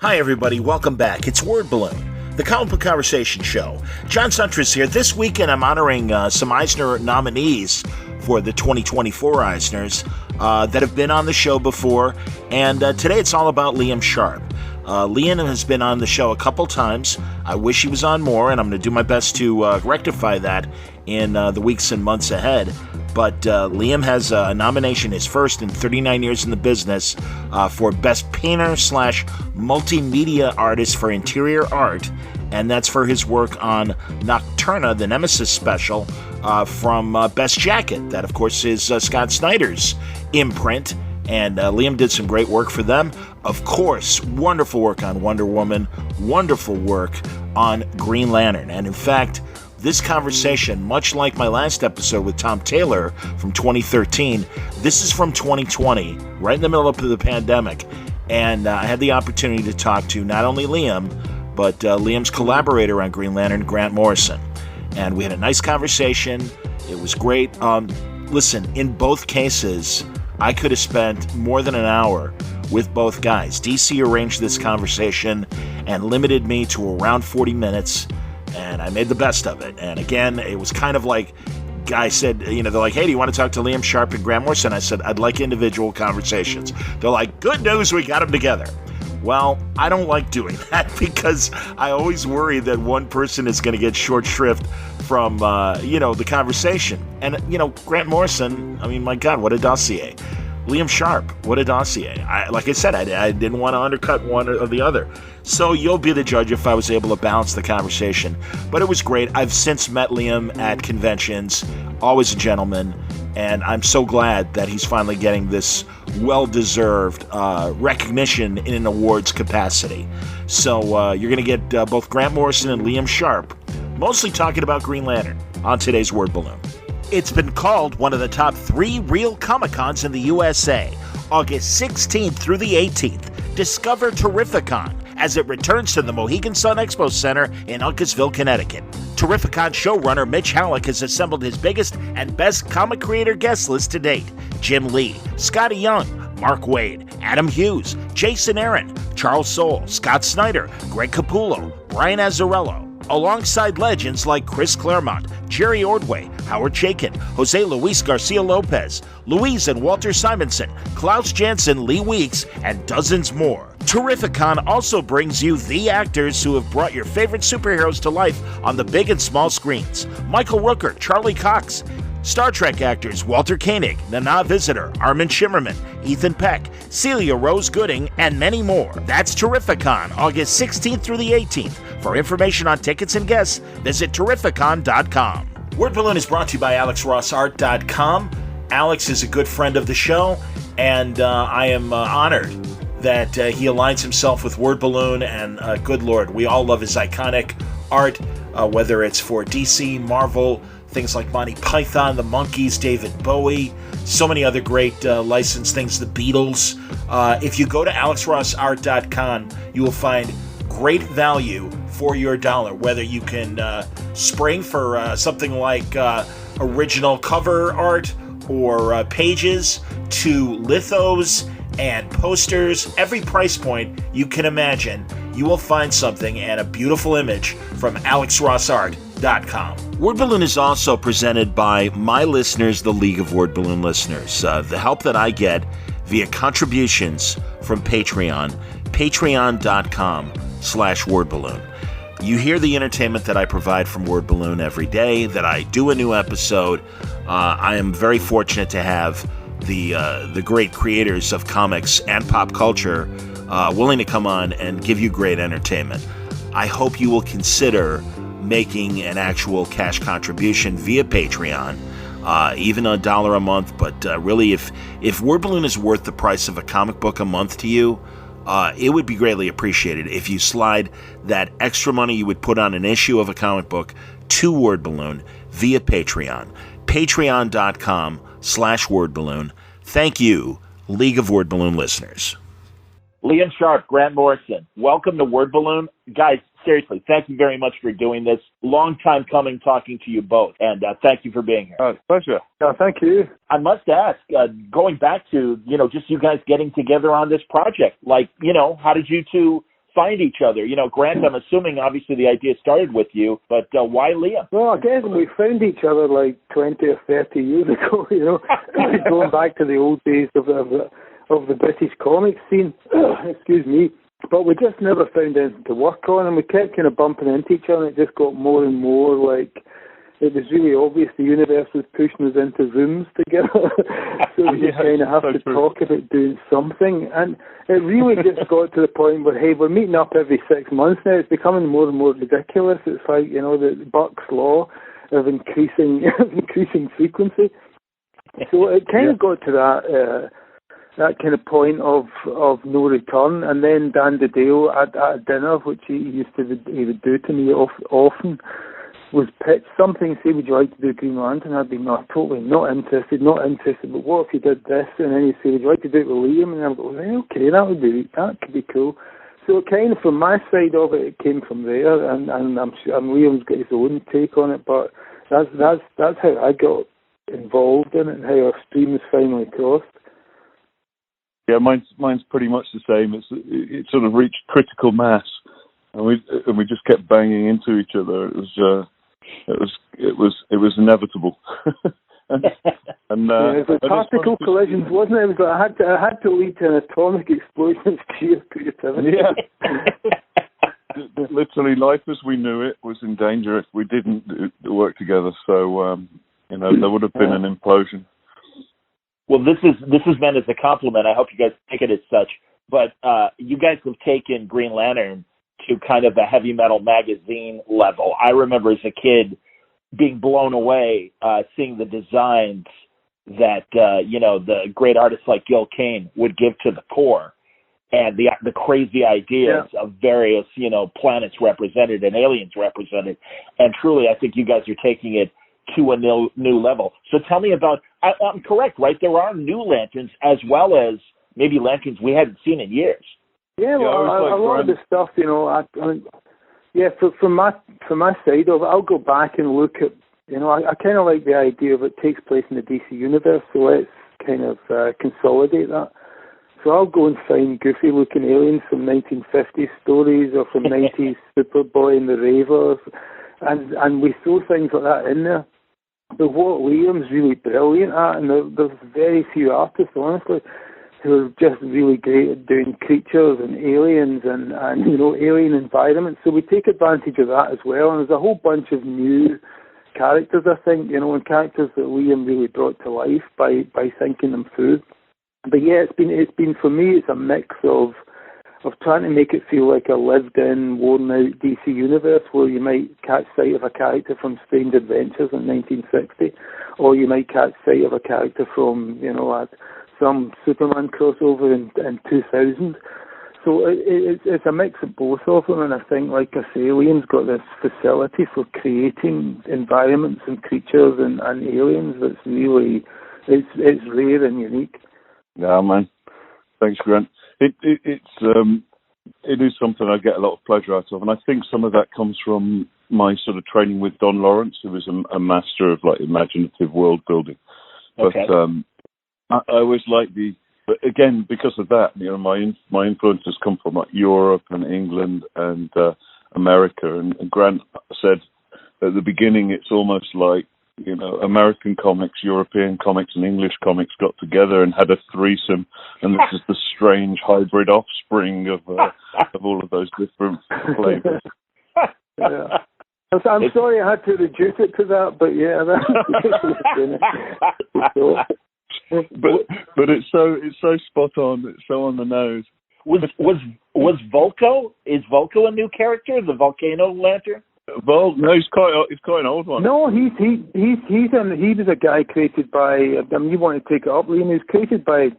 Hi, everybody. Welcome back. It's Word Balloon, the comic book conversation show. John Suntress here. This weekend, I'm honoring some Eisner nominees for the 2024 Eisners that have been on the show before. And today, it's all about Liam Sharp. Liam has been on the show a couple times. I wish he was on more, and I'm going to do my best to rectify that in the weeks and months ahead. But Liam has a nomination, his first in 39 years in the business, for Best Painter / Multimedia Artist for Interior Art, and that's for his work on Nocturna, the Nemesis special, from Best Jacket. That, of course, is Scott Snyder's imprint, and Liam did some great work for them. Of course, wonderful work on Wonder Woman, wonderful work on Green Lantern, and in fact, this conversation, much like my last episode with Tom Taylor from 2013, this is from 2020, right in the middle of the pandemic. And I had the opportunity to talk to not only Liam, but Liam's collaborator on Green Lantern, Grant Morrison. And we had a nice conversation. It was great. Listen, in both cases, I could have spent more than an hour with both guys. DC arranged this conversation and limited me to around 40 minutes. And I made the best of it. And again, it was kind of like, guy said, they're like, hey, do you want to talk to Liam Sharp and Grant Morrison? I said, I'd like individual conversations. They're like, good news, we got them together. Well, I don't like doing that because I always worry that one person is going to get short shrift from, the conversation. And, Grant Morrison, I mean, my God, what a dossier. Liam Sharp, what a dossier. Like I said, I didn't want to undercut one or the other. So you'll be the judge if I was able to balance the conversation. But it was great. I've since met Liam at conventions, always a gentleman, and I'm so glad that he's finally getting this well-deserved recognition in an awards capacity. So you're going to get both Grant Morrison and Liam Sharp mostly talking about Green Lantern on today's Word Balloon. It's been called one of the top 3 real Comic-Cons in the USA. August 16th through the 18th. Discover Terrificon as it returns to the Mohegan Sun Expo Center in Uncasville, Connecticut. Terrificon showrunner Mitch Halleck has assembled his biggest and best comic creator guest list to date. Jim Lee, Scotty Young, Mark Waid, Adam Hughes, Jason Aaron, Charles Soule, Scott Snyder, Greg Capullo, Brian Azzarello, alongside legends like Chris Claremont, Jerry Ordway, Howard Chaykin, Jose Luis Garcia Lopez, Louise and Walter Simonson, Klaus Janson, Lee Weeks, and dozens more. Terrificon also brings you the actors who have brought your favorite superheroes to life on the big and small screens. Michael Rooker, Charlie Cox, Star Trek actors Walter Koenig, Nana Visitor, Armin Shimmerman, Ethan Peck, Celia Rose Gooding, and many more. That's Terrificon, August 16th through the 18th. For information on tickets and guests, visit Terrificon.com. Word Balloon is brought to you by AlexRossArt.com. Alex is a good friend of the show, and I am honored that he aligns himself with Word Balloon, and good Lord, we all love his iconic art, whether it's for DC, Marvel, things like Monty Python, the Monkees, David Bowie, so many other great licensed things, the Beatles. If you go to AlexRossArt.com, you will find great value for your dollar, whether you can spring for something like original cover art or pages to lithos and posters, every price point you can imagine, you will find something and a beautiful image from AlexRossArt.com. Word Balloon is also presented by my listeners, the League of Word Balloon listeners. The help that I get via contributions from Patreon, patreon.com/wordballoon. You hear the entertainment that I provide from Word Balloon every day, that I do a new episode. I am very fortunate to have the great creators of comics and pop culture willing to come on and give you great entertainment. I hope you will consider making an actual cash contribution via Patreon, even $1 a month. But really, if Word Balloon is worth the price of a comic book a month to you, it would be greatly appreciated if you slide that extra money you would put on an issue of a comic book to Word Balloon via Patreon. Patreon.com/wordballoon. Thank you, League of Word Balloon listeners. Liam Sharp, Grant Morrison, welcome to Word Balloon. Guys, seriously, thank you very much for doing this. Long time coming talking to you both, and thank you for being here. It's a pleasure. Thank you. I must ask, going back to, just you guys getting together on this project, how did you two find each other? Grant, I'm assuming obviously the idea started with you, but why Liam? Well, I guess we found each other like 20 or 30 years ago, going back to the old days of the British comic scene. Excuse me. But we just never found anything to work on, and we kept kind of bumping into each other, and it just got more and more like it was really obvious the universe was pushing us into rooms together. So we just kind of have to talk about doing something. And it really just got to the point where, hey, we're meeting up every 6 months now. It's becoming more and more ridiculous. It's like, the Buck's law of increasing frequency. So it kind of got to that kind of point of no return. And then Dan DiDio at dinner, which he would do to me often, was pitched something, say, would you like to do Green Lantern? I'd be totally not interested, but what if you did this? And then he'd say, would you like to do it with Liam? And I'd go, okay, that could be cool. So kind of from my side of it came from there, and Liam's got his own take on it, but that's how I got involved in it and how our streams finally crossed. Yeah, mine's pretty much the same. It sort of reached critical mass, and we just kept banging into each other. It was inevitable. and it was particle collisions, wasn't it? It was like I had to lead to an atomic explosion of sheer creativity. Yeah. Literally, life as we knew it was in danger if we didn't work together. So there would have been an implosion. Well, this is meant as a compliment. I hope you guys take it as such. But you guys have taken Green Lantern to kind of a heavy metal magazine level. I remember as a kid being blown away seeing the designs that the great artists like Gil Kane would give to the core, and the crazy ideas of various planets represented and aliens represented. And truly, I think you guys are taking it to a new level. So tell me about. I'm correct, right? There are new lanterns as well as maybe lanterns we hadn't seen in years. Yeah, well, a lot of the stuff, from my side of it, I'll go back and look at, I kind of like the idea of it takes place in the DC universe, so let's kind of consolidate that. So I'll go and find goofy-looking aliens from 1950s stories or from 90s Superboy and the Ravers, and we throw things like that in there. But what Liam's really brilliant at, and there's very few artists, honestly, who are just really great at doing creatures and aliens and alien environments. So we take advantage of that as well. And there's a whole bunch of new characters, I think, and characters that Liam really brought to life by thinking them through. But yeah, it's been for me, it's a mix of trying to make it feel like a lived-in, worn-out DC universe where you might catch sight of a character from Strange Adventures in 1960, or you might catch sight of a character from, some Superman crossover in 2000. So it's a mix of both of them, and I think, like I say, Liam's got this facility for creating environments and creatures and aliens that's really, it's rare and unique. Yeah, man. Thanks, Grant. It is something I get a lot of pleasure out of, and I think some of that comes from my sort of training with Don Lawrence, who is a master of like imaginative world building. Okay. But I always like but again, because of that, my influences come from like Europe and England and America. And Grant said at the beginning, it's almost like American comics, European comics, and English comics got together and had a threesome, and this is the strange hybrid offspring of all of those different flavors. Yeah. I'm sorry I had to reduce it to that, but yeah, but it's so spot on. It's so on the nose. Was Volko? Is Volko a new character? The Volcano Lantern? No, he's quite an old one. No, he was a guy created by. You want to take it up, Liam? He was created by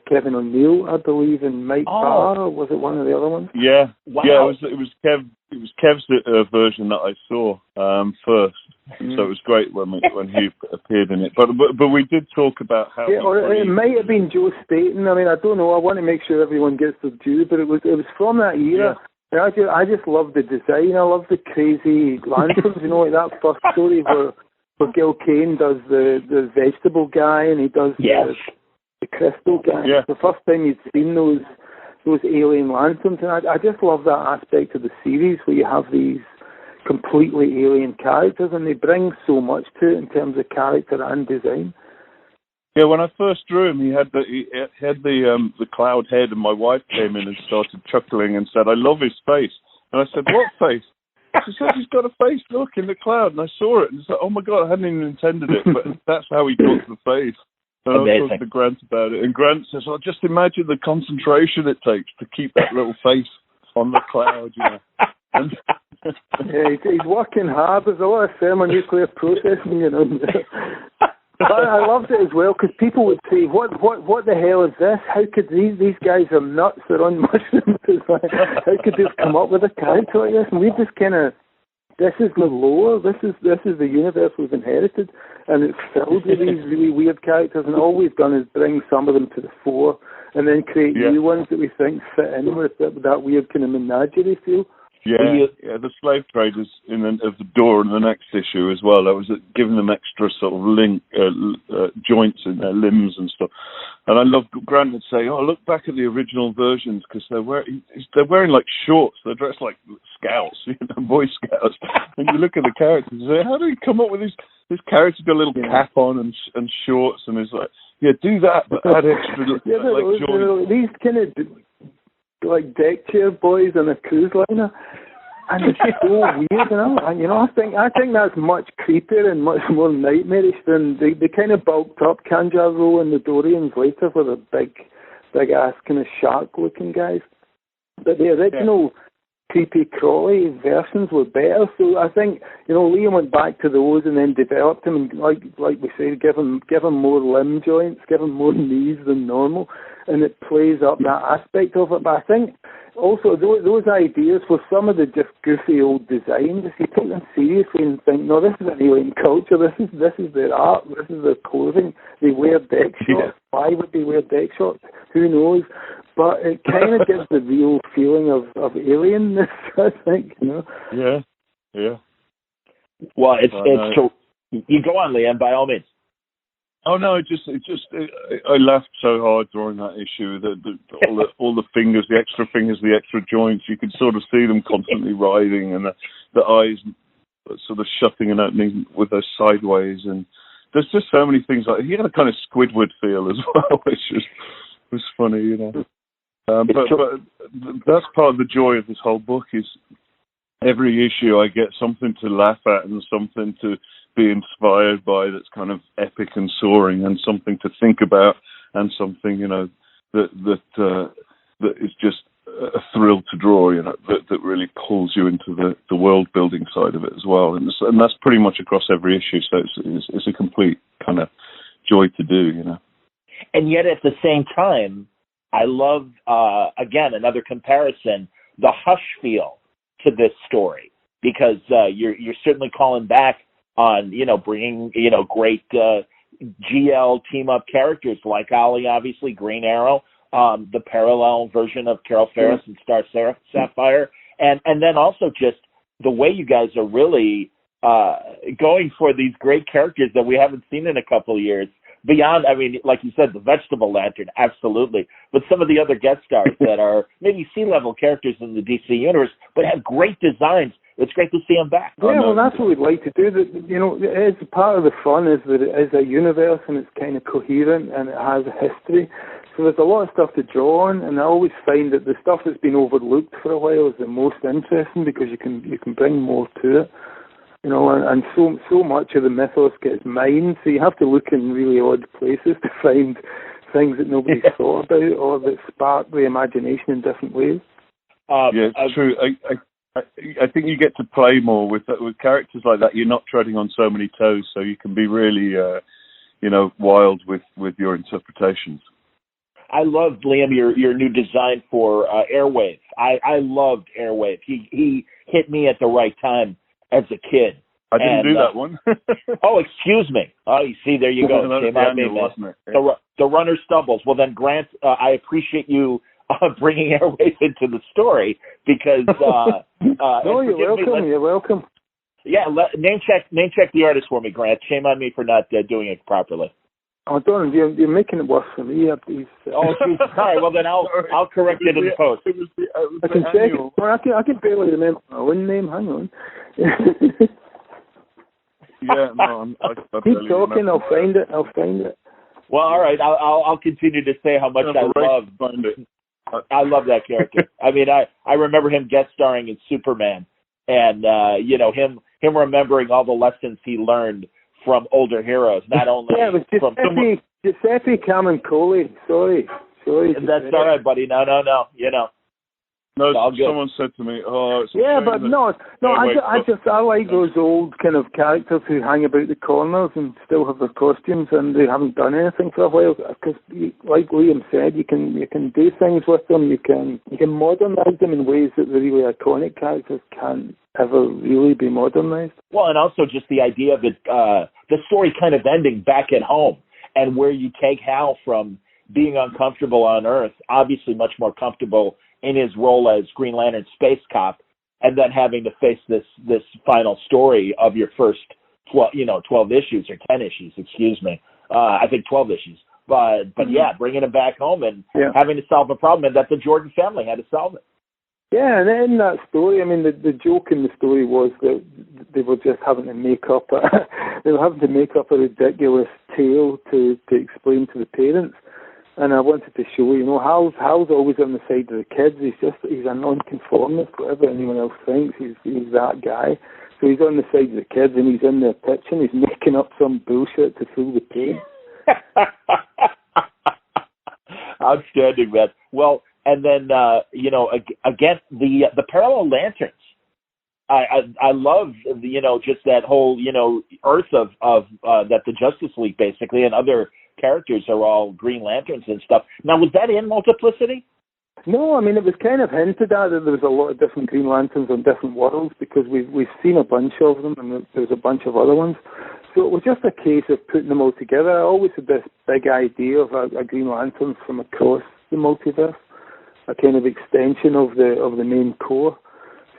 Kevin O'Neill, I believe, and Mike Barr, or was it one of the other ones? Yeah, wow. Yeah, it was Kev's version that I saw first, so it was great when he appeared in it. But we did talk about how. Yeah, or it might have been Joe Staten. I mean, I don't know. I want to make sure everyone gets their due, but it was from that era. Yeah. I just love the design. I love the crazy lanterns. like that first story where Gil Kane does the vegetable guy and he does the crystal guy. Yeah. The first time you'd seen those those alien lanterns. And I just love that aspect of the series where you have these completely alien characters, and they bring so much to it in terms of character and design. Yeah, when I first drew him, he had the cloud head, and my wife came in and started chuckling and said, "I love his face." And I said, "What face?" She said, "He's got a face, look, in the cloud." And I saw it, and it's like, oh my God, I hadn't even intended it, but that's how he got the face. And I was talking to Grant about it, and Grant says, "Oh, just imagine the concentration it takes to keep that little face on the cloud, you know." And yeah, he's working hard. There's a lot of thermonuclear processing, you know. But I loved it as well because people would say, "What the hell is this? How could these guys are nuts? They're on mushrooms. Like, how could they come up with a character like this?" And we just kind of, this is the lore. This is the universe we've inherited, and it's filled with these really weird characters. And all we've done is bring some of them to the fore, and then create new ones that we think fit in with that weird kind of menagerie feel. Yeah, the slave traders of the door in the next issue as well. That was giving them extra sort of joints in their limbs and stuff. And I love Grant would say, "Oh, look back at the original versions because they're wearing like shorts. They're dressed like scouts, you know, Boy Scouts." And you look at the characters and say, "How do you come up with this character got a little cap on and shorts?" And it's like, "Yeah, do that, but add extra like joints." These kind of like deck chair boys on a cruise liner, and it's so weird, you know. And I think that's much creepier and much more nightmarish than the kind of bulked up Kanjaro and the Dorians later for the big ass kind of shark looking guys. But the original creepy crawly versions were better. So I think Liam went back to those and then developed them, and like we say, give him more limb joints, give him more knees than normal. And it plays up that aspect of it. But I think also those ideas for some of the just goofy old designs, if you take them seriously and think, no, this is an alien culture, this is their art, this is their clothing, they wear deck shorts. Why would they wear deck shorts? Who knows? But it kind of gives the real feeling of alienness, I think, Yeah. Well, it's so. You go on, Liam, by all means. Oh no! I laughed so hard during that issue. All the fingers, the extra fingers, the extra joints. You could sort of see them constantly writhing, and the eyes sort of shutting and opening with those sideways. And there's just so many things like he had a kind of Squidward feel as well, which was funny, you know. But that's part of the joy of this whole book is every issue I get something to laugh at and something to be inspired by that's kind of epic and soaring, and something to think about, and something that is just a thrill to draw, that really pulls you into the world building side of it as well, and that's pretty much across every issue. So it's a complete kind of joy to do, And yet at the same time, I love again another comparison, the hush feel to this story, because you're certainly calling back on, bringing, great GL team-up characters like Ollie, obviously, Green Arrow, the parallel version of Carol Ferris and Star Sapphire, and then also just the way you guys are really going for these great characters that we haven't seen in a couple of years. Beyond, like you said, the Vegetable Lantern, absolutely, but some of the other guest stars that are maybe C-level characters in the DC universe, but have great designs. It's great to see them back. Yeah, well, that's what we'd like to do. It's part of the fun is that it is a universe and it's kind of coherent and it has a history. So there's a lot of stuff to draw on, and I always find that the stuff that's been overlooked for a while is the most interesting because you can bring more to it. And so much of the mythos gets mined, so you have to look in really odd places to find things that nobody's thought about or that spark the imagination in different ways. It's true. I think you get to play more with characters like that. You're not treading on so many toes, so you can be really, wild with your interpretations. I loved, Liam, your new design for Airwave. I loved Airwave. He hit me at the right time as a kid. I didn't do that one. Oh, excuse me. Oh, you see, there you go. Came out me, man. The runner stumbles. Well, then, Grant, I appreciate you bringing Airwaves into the story because. No, you're welcome. You're welcome. Yeah, name check the artist for me, Grant. Shame on me for not doing it properly. Oh, Don, you're making it worse for me. Oh, sorry. Well, then I'll correct it in the post. I can check it. Well, I can barely remember my own name. Hang on. Yeah, no, I keep talking. I'll find it. Well, all right. I'll continue to say how much I love that character. I mean, I remember him guest starring in Superman, and him remembering all the lessons he learned from older heroes, not only it was Giuseppe Camuncoli. Sorry. That's all right, buddy. No. No, someone said to me, "Oh, it's but no. I like those old kind of characters who hang about the corners and still have their costumes, and they haven't done anything for a while. Because, like Liam said, you can do things with them. You can modernise them in ways that the really iconic characters can't ever really be modernised. Well, and also just the idea of it, the story kind of ending back at home, and where you take Hal from being uncomfortable on Earth, obviously much more comfortable in his role as Green Lantern space cop, and then having to face this final story of your first 12 issues or 10 issues, excuse me. I think 12 issues. But yeah, bringing him back home and having to solve a problem, and that the Jordan family had to solve it. Yeah, and in that story, I mean, the joke in the story was that they were just having to make up a ridiculous tale to explain to the parents. And I wanted to show, Hal's always on the side of the kids. He's a nonconformist, whatever anyone else thinks. He's that guy. So he's on the side of the kids, and he's in their kitchen. He's making up some bullshit to fool the parents. Outstanding, man. Well, and then again, the parallel lanterns. I love just that whole Earth of that the Justice League basically and other characters are all Green Lanterns and stuff. Now, was that in Multiplicity? No, I mean, it was kind of hinted at that there was a lot of different Green Lanterns on different worlds, because we've seen a bunch of them, and there's a bunch of other ones. So it was just a case of putting them all together. I always had this big idea of a Green Lantern from across the multiverse, a kind of extension of the main core.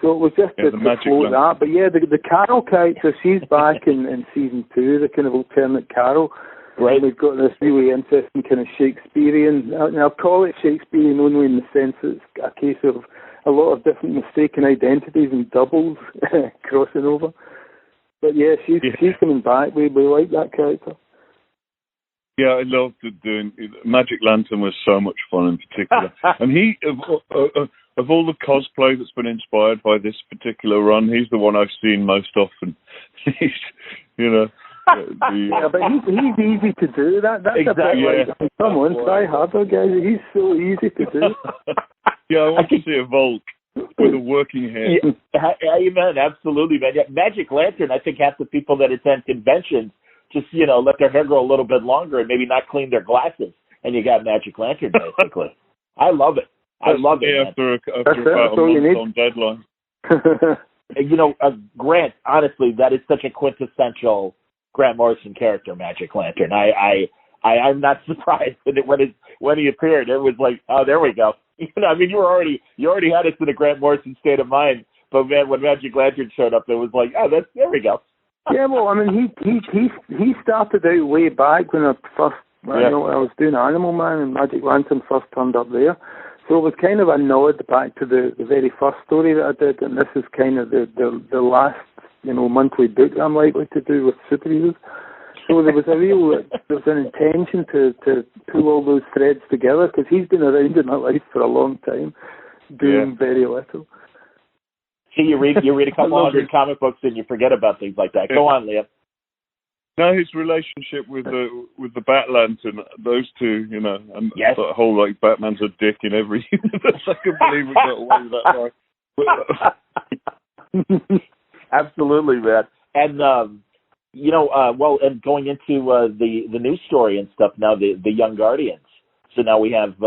So it was just to float that. But yeah, the Carol character, she's back in season 2, the kind of alternate Carol. Right. And we've got this really interesting kind of Shakespearean, and I'll call it Shakespearean only in the sense that it's a case of a lot of different mistaken identities and doubles crossing over. But yeah, she's coming back. We like that character. Yeah, I loved doing Magic Lantern was so much fun in particular. And he of all the cosplay that's been inspired by this particular run, he's the one I've seen most often. But he's easy to do. That's exactly. A bit like, come on, try harder, guys. He's so easy to do. Yeah, I want to see a Volk with a working hair. Amen, absolutely, man. Yeah, Magic Lantern, I think half the people that attend conventions just, let their hair grow a little bit longer and maybe not clean their glasses, and you got Magic Lantern, basically. I love it. After about a month on deadline. Grant, honestly, that is such a quintessential Grant Morrison character, Magic Lantern. I'm not surprised when he appeared. It was like, oh, there we go. I mean, you already had us in a Grant Morrison state of mind, but man, when Magic Lantern showed up, it was like, oh, there we go. Yeah, well, I mean, he started out way back when I was doing Animal Man, and Magic Lantern first turned up there. So it was kind of a nod back to the very first story that I did, and this is kind of the last monthly book I'm likely to do with superheroes. So there was an intention to pull all those threads together, because he's been around in my life for a long time, doing very little. See, you read a couple hundred comic books and you forget about things like that. Go on, Liam. No, his relationship with the Bat Lantern, those two, and the whole Batman's a dick in every universe. I can believe we got away with that line. Absolutely, man. And and going into the news story and stuff now, the Young Guardians. So now we have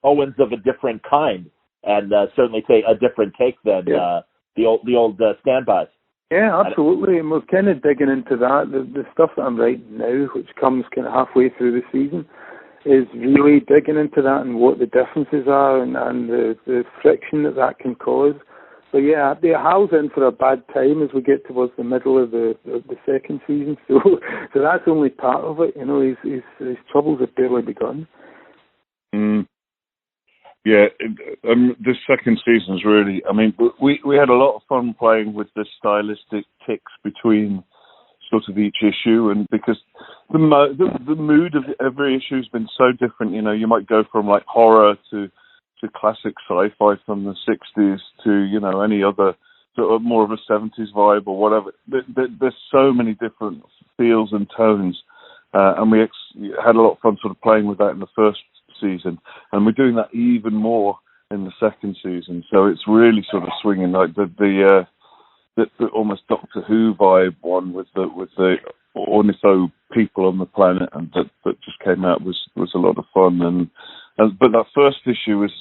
Owens of a different kind, and certainly a different take than the old standbys. Yeah, absolutely. And we're kind of digging into that. The stuff that I'm writing now, which comes kind of halfway through the season, is really digging into that and what the differences are and the friction that can cause. But yeah, Hal's in for a bad time as we get towards the middle of the second season. So that's only part of it. His troubles have barely begun. Yeah, this second season's really. I mean, we had a lot of fun playing with the stylistic ticks between sort of each issue, and because the mood of every issue has been so different. You might go from like horror to classic sci-fi from the 60s to any other sort of more of a 70s vibe or whatever. There's so many different feels and tones, and we had a lot of fun sort of playing with that in the first season, and we're doing that even more in the second season. So it's really sort of swinging, like the almost Doctor Who vibe one with the ornitho people on the planet, and that just came out was a lot of fun. But that first issue was,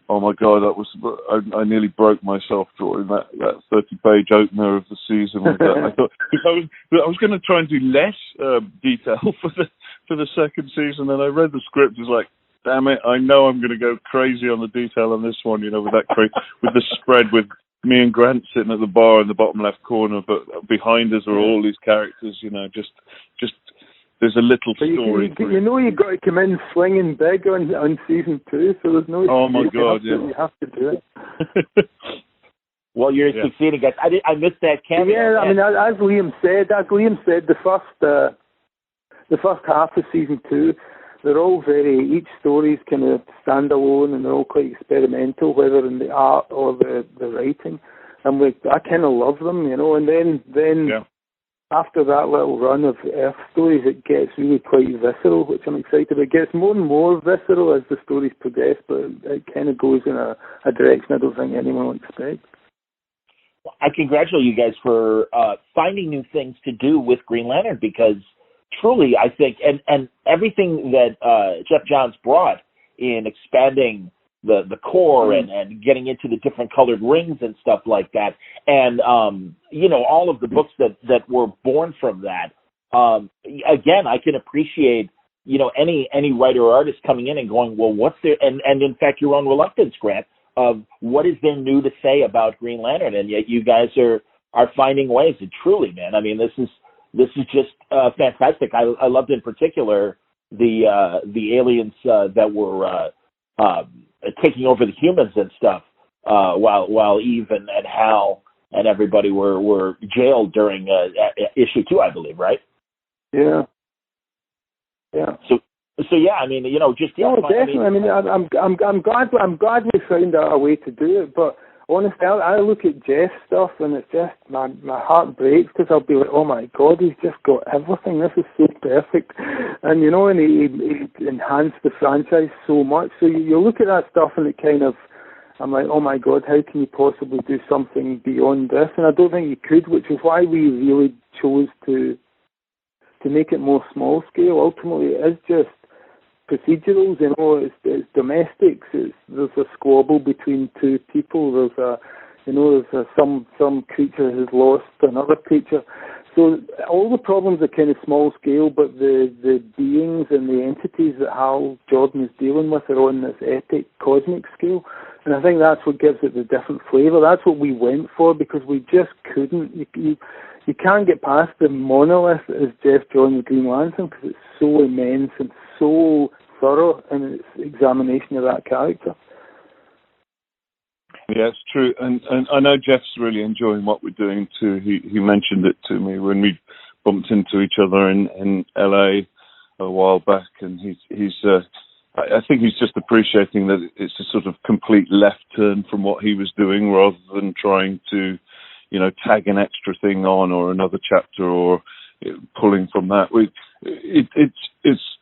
oh my God, I nearly broke myself drawing that 30-page opener of the season with that. I thought, because I was going to try and do less detail for the second season, and I read the script, it was like, damn it, I know I'm going to go crazy on the detail on this one, with with the spread with me and Grant sitting at the bar in the bottom left corner, but behind us are all these characters, just there's a little story. You've got to come in swinging big on season 2, so there's no. Oh my God! You have to do it. Well, you're succeeding, guys. I missed that cameo. Yeah, I mean, as Liam said, the first half of season 2, they're all each story's kind of standalone, and they're all quite experimental, whether in the art or the writing. And I kind of love them, and then. Yeah. After that little run of Earth stories, it gets really quite visceral, which I'm excited about. It gets more and more visceral as the stories progress, but it kind of goes in a direction I don't think anyone will expect. I congratulate you guys for finding new things to do with Green Lantern, because truly, I think, and everything that Jeff Johns brought in expanding the core and getting into the different colored rings and stuff like that, and all of the books that were born from that. Again, I can appreciate any writer or artist coming in and going, well, what's there, and in fact your own reluctance, Grant, of what is there new to say about Green Lantern, and yet you guys are finding ways. And truly, man, I mean, this is just fantastic. I loved in particular the aliens that were taking over the humans and stuff, while Eve and Hal and everybody were jailed during issue 2, I believe, right? Yeah. So yeah, I mean, just definitely. I mean, I'm glad we found out a way to do it. But honestly, I look at Jeff's stuff and it's just my heart breaks, because I'll be like, oh my God, he's just got everything. This is so perfect, and and he enhanced the franchise so much. So you look at that stuff and it kind of, I'm like, oh my God, how can you possibly do something beyond this? And I don't think you could, which is why we really chose to make it more small scale. Ultimately, it is just procedurals, it's domestics. There's a squabble between two people. There's some creature has lost another creature. So all the problems are kind of small scale, but the beings and the entities that Hal Jordan is dealing with are on this epic cosmic scale. And I think that's what gives it the different flavour. That's what we went for, because we just couldn't. You can't get past the monolith as Jeff Johns' Green Lantern, because it's so immense and so thorough in its examination of that character. Yeah, it's true, and I know Jeff's really enjoying what we're doing too. He mentioned it to me when we bumped into each other in LA a while back, and I think he's just appreciating that it's a sort of complete left turn from what he was doing, rather than trying to, tag an extra thing on or another chapter or pulling from that.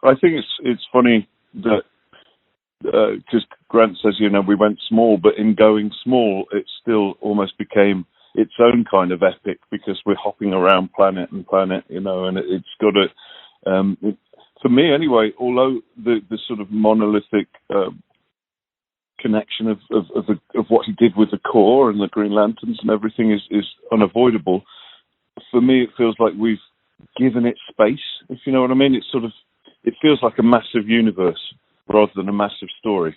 I think it's funny that because Grant says, we went small, but in going small, it still almost became its own kind of epic, because we're hopping around planet and planet, and it's got for me anyway, although the sort of monolithic connection of what he did with the core and the Green Lanterns and everything is unavoidable, for me it feels like we've given it space, if you know what I mean. It feels like a massive universe rather than a massive story.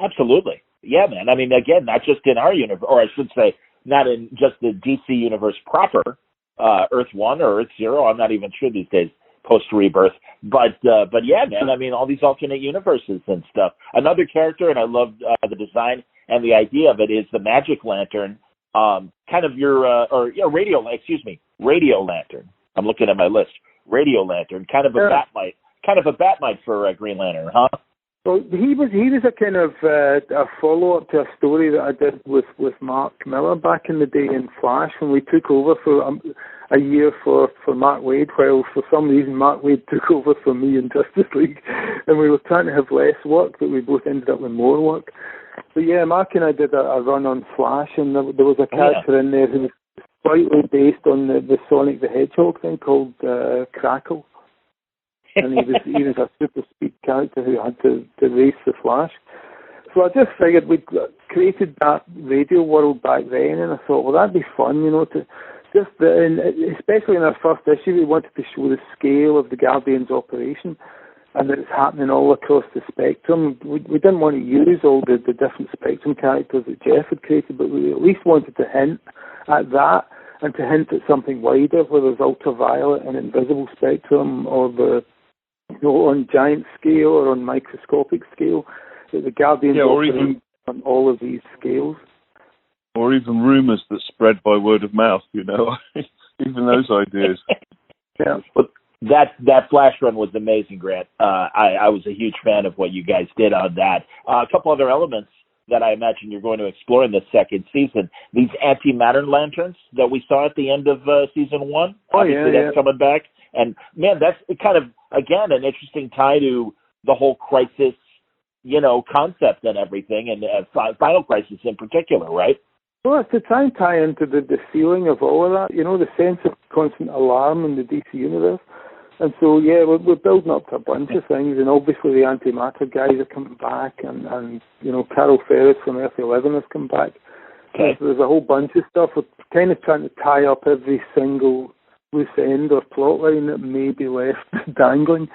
Absolutely. Yeah, man. I mean, again, not just in our universe, or I should say, not in just the DC universe proper, Earth 1 or Earth 0. I'm not even sure these days, post-Rebirth. But yeah, man, I mean, all these alternate universes and stuff. Another character, and I loved the design and the idea of it, is the Magic Lantern, kind of your, Radio Lantern. I'm looking at my list. Radio Lantern, kind of a Batmite for Green Lantern, huh? Well, he was a kind of a follow-up to a story that I did with Mark Miller back in the day in Flash, when we took over for a year for Mark Waid, while for some reason Mark Waid took over for me in Justice League, and we were trying to have less work, but we both ended up with more work. But yeah, Mark and I did a run on Flash, and there was a character in there who was slightly based on the Sonic the Hedgehog thing called Crackle. And he was a super speed character who had to race the Flash. So I just figured we'd created that radio world back then, and I thought, well, that'd be fun, especially in our first issue, we wanted to show the scale of the Guardians operation, and that it's happening all across the spectrum. We didn't want to use all the different Spectrum characters that Jeff had created, but we at least wanted to hint at that, and to hint at something wider, whether it's ultraviolet and invisible spectrum, or on giant scale or on microscopic scale, that the Guardians operate on all of these scales. Or even rumours that spread by word of mouth, even those ideas. Yeah. But that Flash run was amazing, Grant. I was a huge fan of what you guys did on that. A couple other elements that I imagine you're going to explore in the second season. These antimatter lanterns that we saw at the end of season 1. Obviously, that's coming back. And, man, that's kind of, again, an interesting tie to the whole Crisis, concept and everything, and Final Crisis in particular, right? Well, it's to try and tie into the feeling of all of that, the sense of constant alarm in the DC universe. And so, yeah, we're building up to a bunch of things, and obviously the antimatter guys are coming back, and Carol Ferris from Earth 11 has come back. Okay. There's a whole bunch of stuff. We're kind of trying to tie up every single loose end or plot line that may be left dangling.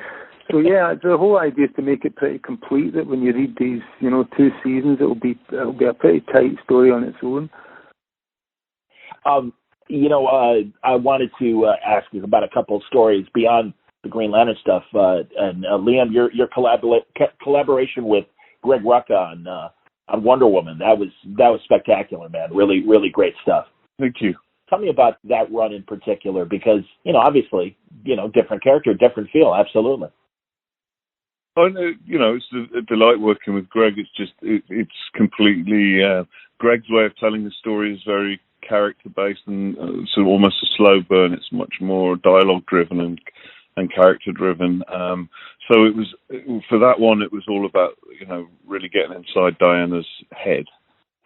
So yeah, the whole idea is to make it pretty complete, that when you read these, 2 seasons, it'll be a pretty tight story on its own. I wanted to ask you about a couple of stories beyond the Green Lantern stuff. And Liam, your collaboration with Greg Rucka on Wonder Woman, that was spectacular, man. Really, really great stuff. Thank you. Tell me about that run in particular, because, obviously, different character, different feel, absolutely. Oh, it's a delight working with Greg. It's just, it's completely, Greg's way of telling the story is very character-based and sort of almost a slow burn. It's much more dialogue-driven and character-driven. So it was, for that one, it was all about, really getting inside Diana's head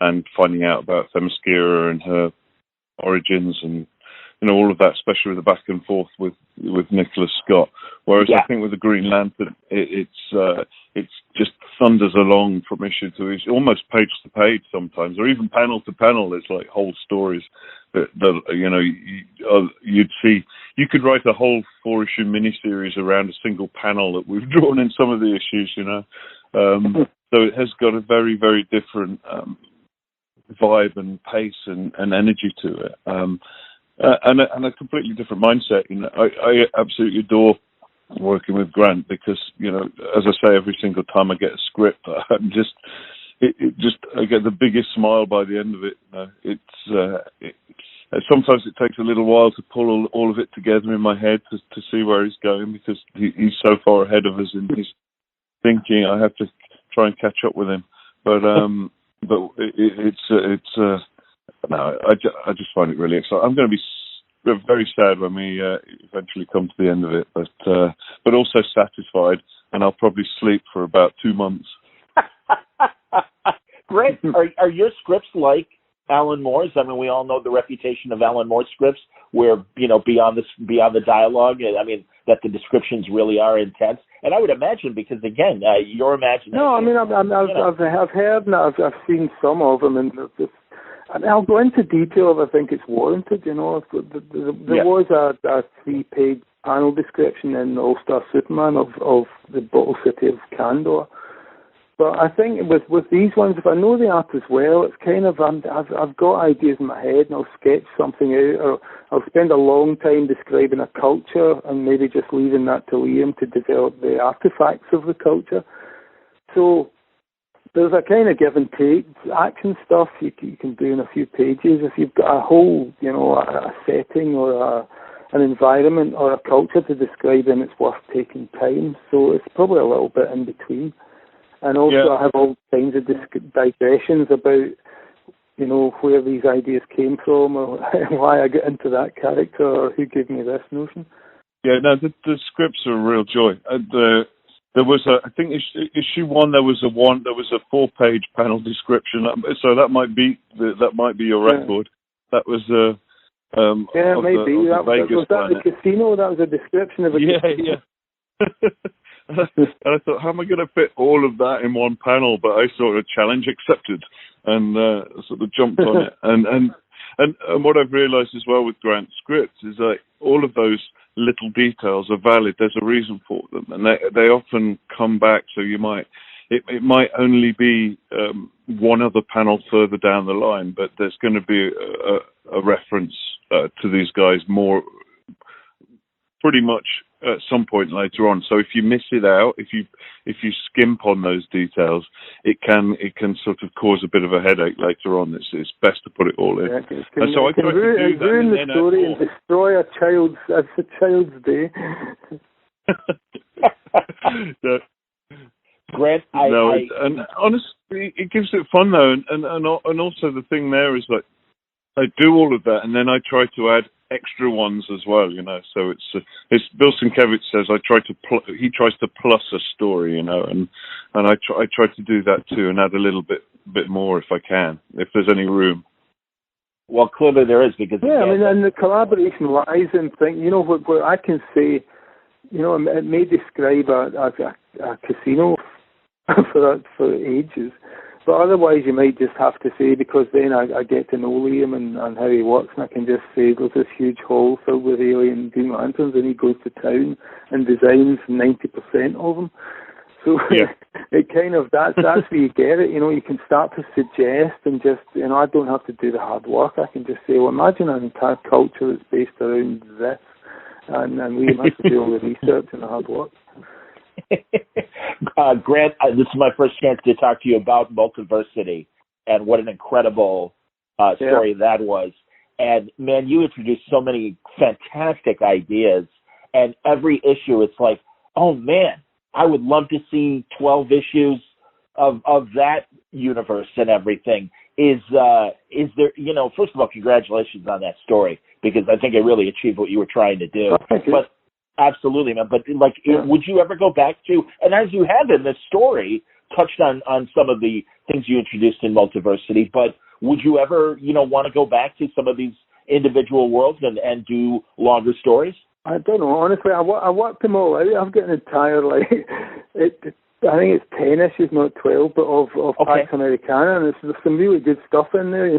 and finding out about Themyscira and her origins and all of that, especially with the back and forth with Nicholas Scott. Whereas I think with the Green Lantern, it's just thunders along from issue to issue, almost page to page sometimes, or even panel to panel. It's like whole stories that you'd see. You could write a whole 4-issue miniseries around a single panel that we've drawn in some of the issues. So it has got a very, very different vibe and pace and energy to it. And a completely different mindset. I absolutely adore working with Grant because, as I say, every single time I get a script, I'm I get the biggest smile by the end of it. Sometimes it takes a little while to pull all of it together in my head to see where he's going, because he's so far ahead of us in his thinking. I have to try and catch up with him. But I just find it really exciting. I'm going to be very sad when we eventually come to the end of it, but also satisfied, and I'll probably sleep for about 2 months. Great. Are your scripts like Alan Moore's? I mean, we all know the reputation of Alan Moore's scripts, where beyond the dialogue, that the descriptions really are intense. And I would imagine, because again, your imagination. No, I've heard and I've seen some of them, and I'll go into detail if I think it's warranted. There was a 3-page panel description in All-Star Superman of the Bottle City of Kandor, But I think with these ones, if I know the art as well, it's kind of I've got ideas in my head, and I'll sketch something out, or I'll spend a long time describing a culture, and maybe just leaving that to Liam to develop the artifacts of the culture. So there's a kind of give and take. Action stuff you can do in a few pages. If you've got a whole, a setting or an environment or a culture to describe, then it's worth taking time. So it's probably a little bit in between. And also I have all kinds of digressions about, where these ideas came from, or why I got into that character, or who gave me this notion. Yeah, no, the scripts are a real joy. There was I think issue 1. There was a 4-page panel description. So that might be your record. Yeah. That was maybe was that the casino? That was a description of a casino. Yeah. And I thought, how am I going to fit all of that in one panel? But I sort of challenge accepted, and sort of jumped on it. And what I've realised as well with Grant's scripts is that all of those little details are valid. There's a reason for them, and they often come back. So it might only be one other panel further down the line, but there's going to be a reference to these guys more pretty much at some point later on. So if you miss it out, if you skimp on those details, it can sort of cause a bit of a headache later on. It's best to put it all in. Yeah, I can ruin the story and destroy a child's day. Yeah. Grant, and honestly, it gives it fun though, and also the thing there is like I do all of that, and then I try to add extra ones as well, So it's Bill Sienkiewicz says he tries to plus a story, and I try to do that too, and add a little bit more if I can, if there's any room. Well, clearly there is, because and the collaboration lies in what I can say. It may describe a casino for ages. But otherwise, you might just have to say, because then I get to know Liam and how he works, and I can just say there's this huge hall filled with alien Green Lanterns, and he goes to town and designs 90% of them. So it kind of that's where you get it. You can start to suggest, and just I don't have to do the hard work. I can just say, well, imagine an entire culture that's based around this, and Liam has to do all the research and the hard work. Grant, this is my first chance to talk to you about Multiversity, and what an incredible story that was. And man, you introduced so many fantastic ideas, and every issue it's like, oh man, I would love to see 12 issues of that universe and everything. Is there, first of all, congratulations on that story, because I think it really achieved what you were trying to do. But absolutely, man. But would you ever go back to, and as you have in this story, touched on some of the things you introduced in Multiversity, but would you ever, want to go back to some of these individual worlds and do longer stories? I don't know. Honestly, I worked them all out. I've got an entire, I think it's 10 issues, not 12, but of Pax Americana, and there's some really good stuff in there,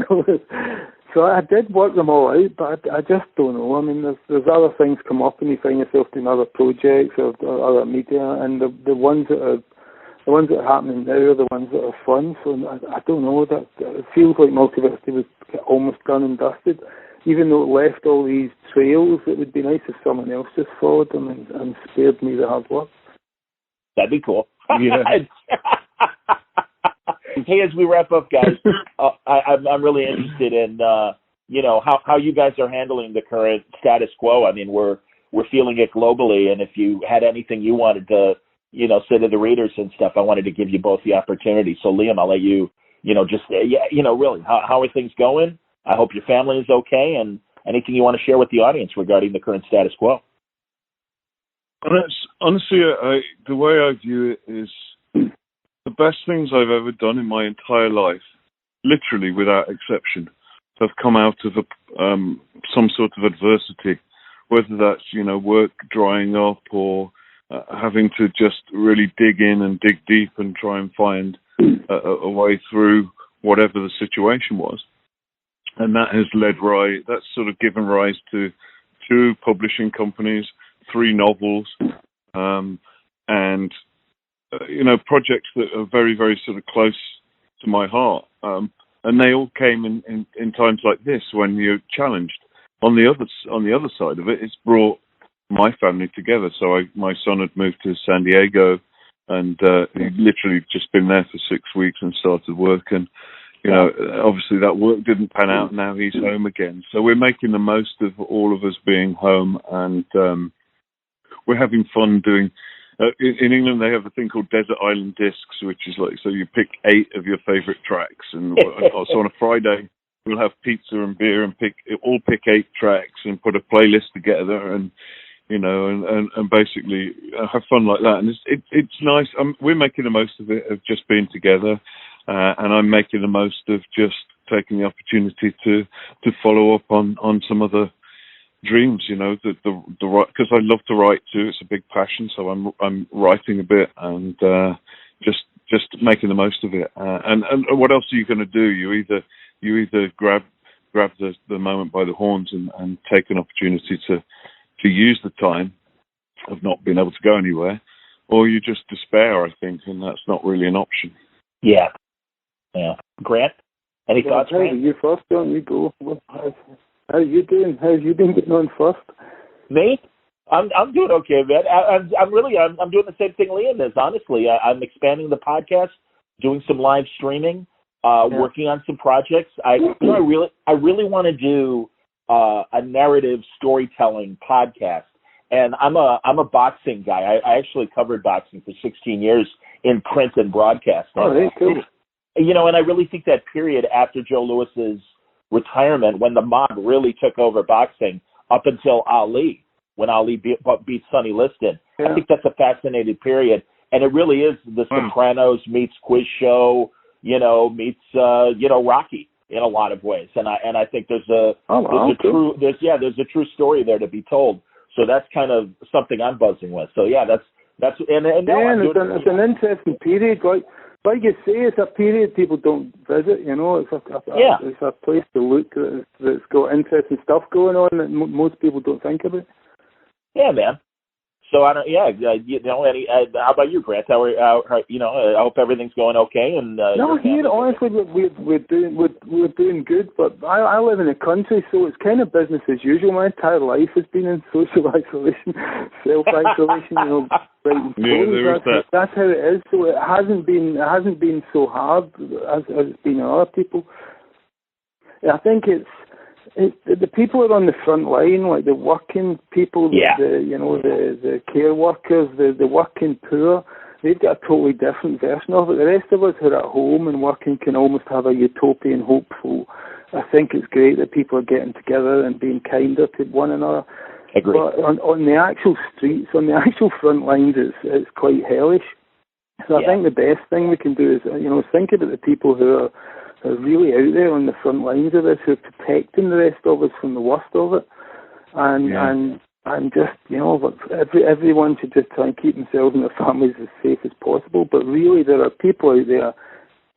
So I did work them all out, but I just don't know. I mean, there's other things come up, and you find yourself doing other projects or other media, and the ones that are happening now are the ones that are fun. So I don't know. That it feels like Multiversity was almost done and dusted, even though it left all these trails. It would be nice if someone else just followed them and spared me the hard work. That'd be cool. Yeah. Hey, as we wrap up, guys, I'm really interested in how you guys are handling the current status quo. I mean, we're feeling it globally, and if you had anything you wanted to say to the readers and stuff, I wanted to give you both the opportunity. So, Liam, I'll let you really, how are things going? I hope your family is okay, and anything you want to share with the audience regarding the current status quo. Honestly, the way I view it is, the best things I've ever done in my entire life, literally without exception, have come out of some sort of adversity, whether that's, work drying up or having to just really dig in and dig deep and try and find a way through whatever the situation was. And that has that's sort of given rise to 2 publishing companies, 3 novels, and projects that are very, very sort of close to my heart. And they all came in times like this when you're challenged. On the other side of it, it's brought my family together. So my son had moved to San Diego, and he'd literally just been there for 6 weeks and started work. And obviously that work didn't pan out. Now he's home again. So we're making the most of all of us being home, and we're having fun doing. In England, they have a thing called Desert Island Discs, which is like, so you pick 8 of your favorite tracks, and so on a Friday we'll have pizza and beer and pick 8 tracks and put a playlist together, and and basically have fun like that. And it's nice. We're making the most of it, of just being together, and I'm making the most of just taking the opportunity to follow up on some other dreams, the because I love to write too. It's a big passion, so I'm writing a bit and just making the most of it. And what else are you going to do? You either grab the moment by the horns and take an opportunity to use the time of not being able to go anywhere, or you just despair, I think, and that's not really an option. Yeah. Grant, any thoughts? Grant? You first, don't you go? How are you doing? How have you been getting on first? Me? I'm doing okay, man. I'm doing the same thing Liam is. Honestly, I'm expanding the podcast, doing some live streaming, working on some projects. I really want to do a narrative storytelling podcast, and I'm a boxing guy. I actually covered boxing for 16 years in print and broadcast. Oh, that's cool. And I really think that period after Joe Louis's retirement, when the mob really took over boxing up until Ali, when Ali beat Sonny Liston. I think that's a fascinating period, and it really is the Sopranos meets Quiz Show, meets Rocky in a lot of ways. And I think there's a true story there to be told. So that's kind of something I'm buzzing with. So that's it's an interesting period. Like you say, it's a period people don't visit. It's a place to look that's got interesting stuff going on that most people don't think about. Yeah, man. So how about you, Grant? I hope everything's going okay. And here, honestly, we're doing good. But I live in the country, so it's kind of business as usual. My entire life has been in social isolation, self-isolation. That's how it is. So it hasn't been so hard as it's been on other people. I think it's the people are on the front line, like the working people, the care workers, the working poor. They've got a totally different version of it. The rest of us who are at home and working can almost have a utopian hopeful. I think it's great that people are getting together and being kinder to one another. Agreed. But on the actual streets, on the actual front lines, it's quite hellish. So I think the best thing we can do is think about the people who are really out there on the front lines of this, who are protecting the rest of us from the worst of it, and just everyone should just try and keep themselves and their families as safe as possible. But really, there are people out there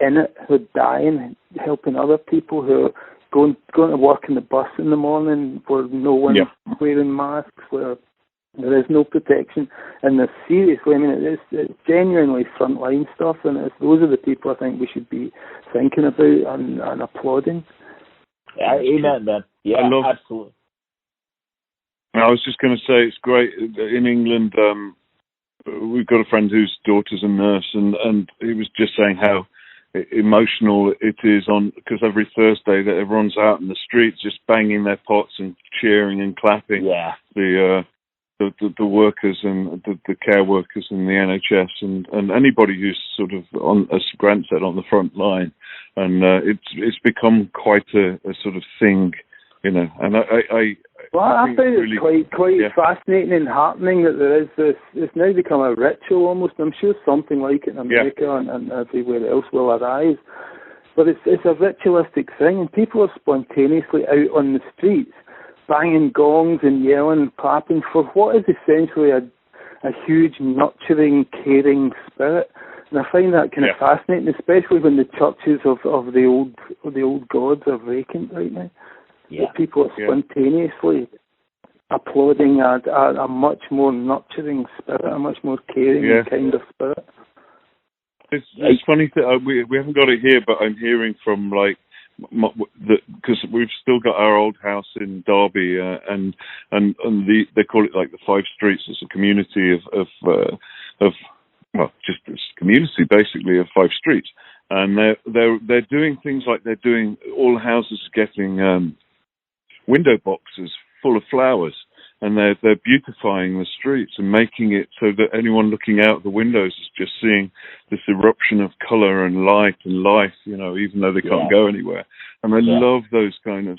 in it who are dying, helping other people who are going to work in the bus in the morning where no one's wearing masks, where there is no protection, and they're seriously, it's genuinely frontline stuff, and those are the people I think we should be thinking about and applauding. Amen, man. Yeah, absolutely. I was just going to say, it's great. In England, we've got a friend whose daughter's a nurse, and he was just saying how emotional it is because every Thursday that everyone's out in the streets just banging their pots and cheering and clapping. Yeah. The workers and the care workers in the NHS and anybody who's sort of on, as Grant said, on the front line, and it's become quite a sort of thing, And I find it quite fascinating and heartening that there is this. It's now become a ritual almost. I'm sure something like it in America and everywhere else will arise, but it's a ritualistic thing, and people are spontaneously out on the streets, banging gongs and yelling and clapping for what is essentially a huge nurturing, caring spirit. And I find that kind of fascinating, especially when the churches of the old gods are vacant right now. That people are spontaneously applauding a much more nurturing spirit, a much more caring and kind of spirit. It's funny that we haven't got it here, but I'm hearing from because we've still got our old house in Derby, and they call it like the Five Streets. It's a community of just this community basically of 5 streets, and they're doing things like they're doing all the houses getting window boxes full of flowers. And they're beautifying the streets and making it so that anyone looking out the windows is just seeing this eruption of color and light and life, even though they can't go anywhere. And I love those kind of,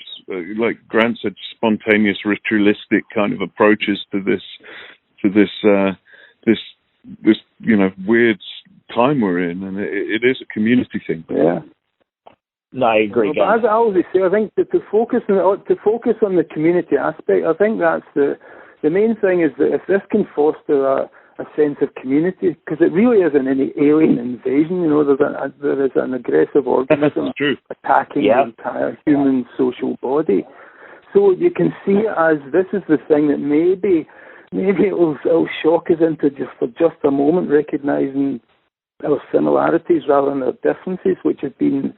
like Grant said, spontaneous, ritualistic kind of approaches to this weird time we're in, and it is a community thing. Yeah. No, I agree. But as I always say, I think that to focus on the community aspect, I think that's the main thing is that if this can foster a sense of community, because it really isn't any alien invasion, there is an aggressive organism attacking the entire human social body. So you can see it as this is the thing that maybe it'll shock us into just a moment recognising our similarities rather than our differences, which have been.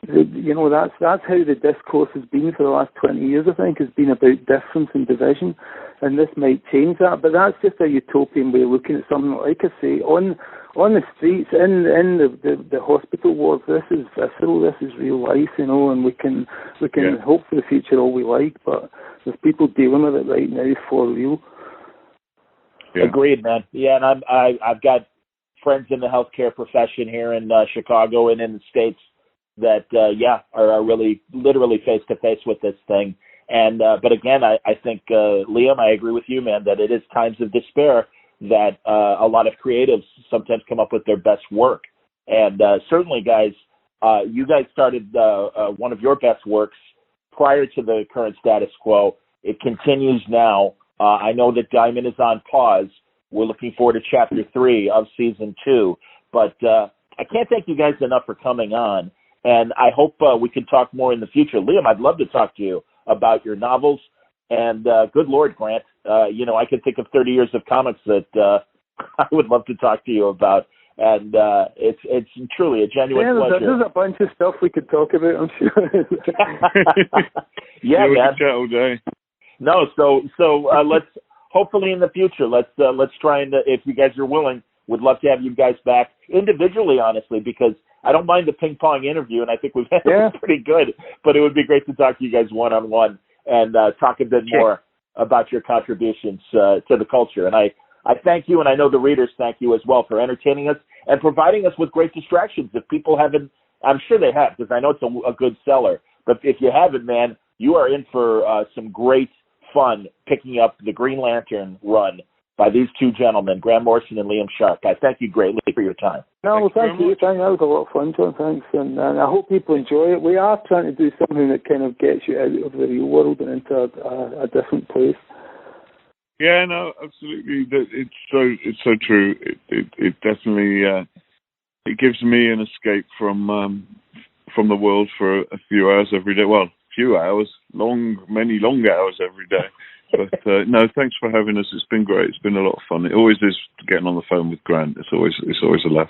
That's how the discourse has been for the last 20 years, I think, has been about difference and division, and this might change that, but that's just a utopian way of looking at something. Like I say, on the streets, in the hospital wards, this is visceral, this is real life, and we can hope for the future all we like, but there's people dealing with it right now for real. Yeah. Agreed, man. Yeah, and I've got friends in the healthcare profession here in Chicago and in the States that are really literally face to face with this thing. And but again, I think Liam, I agree with you, man, that it is times of despair that a lot of creatives sometimes come up with their best work. And certainly, guys, you guys started one of your best works prior to the current status quo. It continues now. I know that Diamond is on pause. We're looking forward to Chapter 3 of Season 2. But I can't thank you guys enough for coming on. And I hope we can talk more in the future. Liam, I'd love to talk to you about your novels. And good Lord, Grant, I can think of 30 years of comics that I would love to talk to you about. And it's truly a genuine pleasure. There's a bunch of stuff we could talk about, I'm sure. Yeah, man. Chat all day. No, so let's hopefully in the future let's try and if you guys are willing, would love to have you guys back individually, honestly, because I don't mind the ping pong interview, and I think we've had it pretty good. But it would be great to talk to you guys one on one and talk a bit more about your contributions to the culture. And I thank you, and I know the readers thank you as well for entertaining us and providing us with great distractions. If people haven't, I'm sure they have, because I know it's a good seller. But if you haven't, man, you are in for some great fun picking up the Green Lantern run by these two gentlemen, Grant Morrison and Liam Sharp. I thank you greatly for your time. No, well, thank you. That was a lot of fun, John. Thanks. And I hope people enjoy it. We are trying to do something that kind of gets you out of the real world and into a different place. Yeah, no, absolutely. It's so true. It definitely it gives me an escape from the world for a few hours every day. Well, few hours, many long hours every day. But no, thanks for having us. It's been great. It's been a lot of fun. It always is getting on the phone with Grant. It's always a laugh.